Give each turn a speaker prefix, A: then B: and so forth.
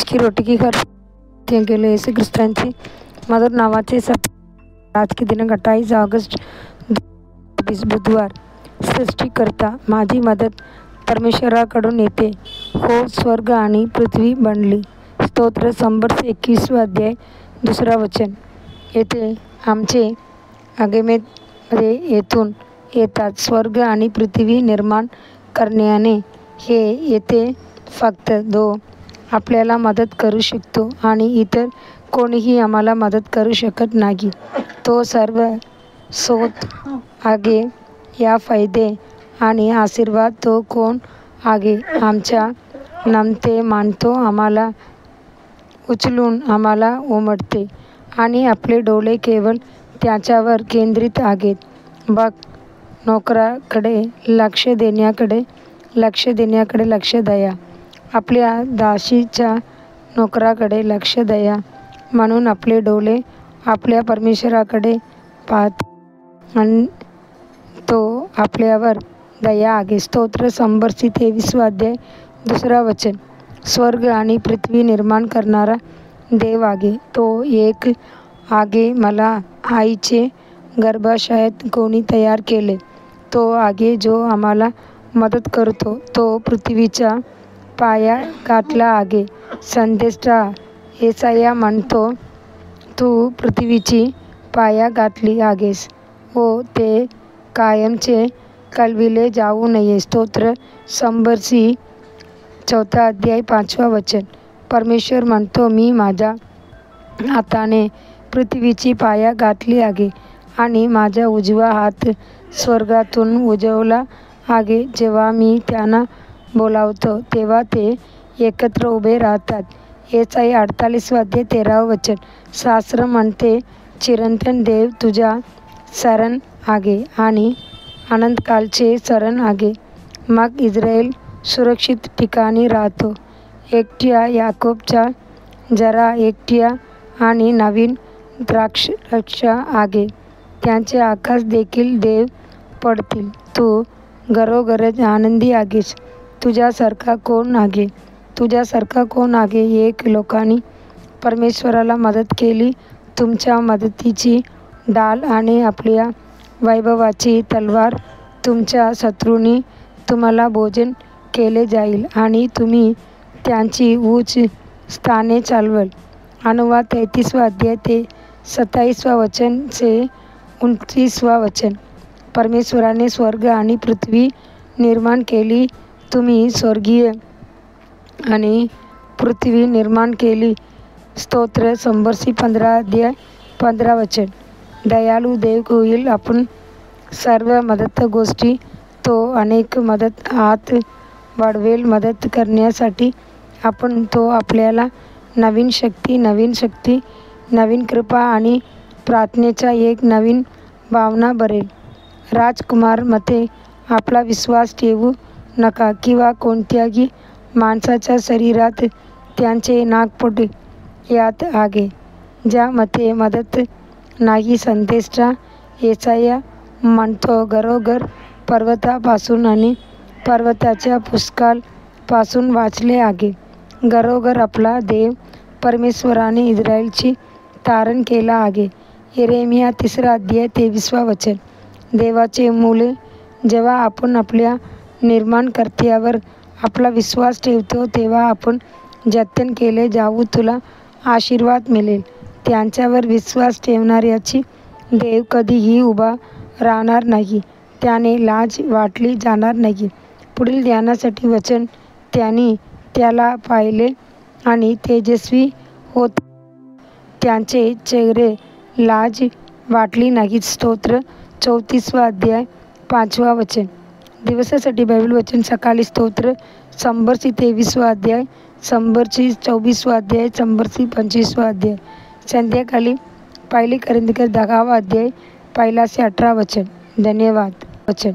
A: की रोटी की खर गेले येशू ख्रिस्तांची मदत नावाचे आज के दिन 28 ऑगस्ट 2020 बुधवार। सृष्टीकर्ता माझी मदत परमेश्वराकडून येते, हो स्वर्ग आणि पृथ्वी बनली। स्तोत्र संबर्ष 21 अध्याय 2 वचन। येथे आमचे आगमनामध्ये येथून येतात स्वर्ग आणि पृथ्वी निर्माण करण्याने। हे येथे फक्त तो आपल्याला मदत करू शकतो आणि इतर कोणीही आम्हाला मदत करू शकत नाही। तो सर्व सोत आगे या फायदे आणि आशीर्वाद तो कोण आगे आमच्या नमते मानतो, आम्हाला उचलून आम्हाला उमटते आणि आपले डोळे केवळ त्याच्यावर केंद्रित आहेत। बघ, नोकराकडे लक्ष देण्याकडे लक्ष द्या, आपल्या दासीच्या नोकराकडे लक्ष द्या, म्हणून आपले डोळे आपल्या परमेश्वराकडे पाहतात आणि तो आपल्यावर दया आहे। स्तोत्र संबर्ष 23 अध्याय 2 वचन। स्वर्ग आणि पृथ्वी निर्माण करणारा देव आहे, तो एक आहे। मला आईचे गर्भाशयात कोणी तयार केले, तो आहे जो आम्हाला मदत करतो, तो पृथ्वीचा पाया घातला आहे। संदेष्टा येसाया म्हणतो, तू पृथ्वीची पाया घातली आहेस व ते कायमचे कलविले जाऊ नये। स्तोत्र संबर्ष 4 अध्याय 5 वचन। परमेश्वर म्हणतो, मी माझ्या हाताने पृथ्वीची पाया घातली आहे आणि माझा उजवा हात स्वर्गातून उगवला आहे। जेव्हा मी त्यांना बोलावतो तेव्हा ते एकत्र उभे राहतात। येसाया 48 अध्याय 13 वचन। शास्त्र म्हणते, चिरंतन देव तुझ्या शरण आहे आणि अनंतकालचे शरण आहे। मग इस्रायल सुरक्षित ठिकाणी राहतो, एकट्या याकोबच्या जरा एकट्या आणि नवीन द्राक्षरक्षा आहे। त्यांचे आकाश देखील देव पडतील। तू घरोघरच आनंदी आहेस, तुझ्यासारखा कोण आहे? एक लोकांनी परमेश्वराला मदत केली, तुमच्या मदतीची ढाल आणि आपल्या वैभवाची तलवार। तुमच्या शत्रूंनी तुम्हाला भोजन केले जाईल आणि तुम्ही त्यांची उच्च स्थाने चालवाल। अनुवाद 33 अध्याय ते 27 वचन से 29 वचन। परमेश्वराने स्वर्ग आणि पृथ्वी निर्माण केली, तुम्ही स्वर्गीय आणि पृथ्वी निर्माण केली। स्तोत्र संबर्ष 15 अध्याय 15 वचन। दयाळू देव होईल आपण सर्व मदत गोष्टी, तो अनेक मदत हात वाढवेल मदत करण्यासाठी आपण। तो आपल्याला नवीन शक्ती, नवीन कृपा आणि प्रार्थनेचा एक नवीन भावना भरेल। राजकुमारमध्ये आपला विश्वास ठेवू नका किंवा कोणत्याही माणसाच्या शरीरात त्यांचे नागपूट यात आहे ज्यामध्ये मदत नाही। संदेष्टा येसाया म्हणतो, घरोघर पर्वतापासून आणि पर्वताच्या पुष्कळ पासून वाचले आहे। घरोघर आपला देव परमेश्वराने इस्रायलची तारण केला आहे। यिर्मया 3 अध्याय 23 वचन। देवाचे मुले, जेव्हा आपण आपल्या निर्माणकर्त्यावर आपला विश्वास ठेवतो तेव्हा आपण जतन केले जाऊ तुला आशीर्वाद मिळेल। त्यांच्यावर विश्वास ठेवणाऱ्याची देव कधीही उभा राहणार नाही, त्याने लाज वाटली जाणार नाही। पुढील ध्यानासाठी वचन। त्यांनी त्याला पाहिले आणि तेजस्वी होते, त्यांचे चेहरे लाज वाटली नाही। स्तोत्र 34 अध्याय 5 वचन। दिवसासाठी बायबल वचन सकाळी स्तोत्र संबर्ष 23 अध्याय, संबर्ष 24 अध्याय, संबर्ष 25 अध्याय। संध्याकाळी 1 कोरिंथीकर 10 अध्याय 1 से 18 वचन। धन्यवाद। वचन।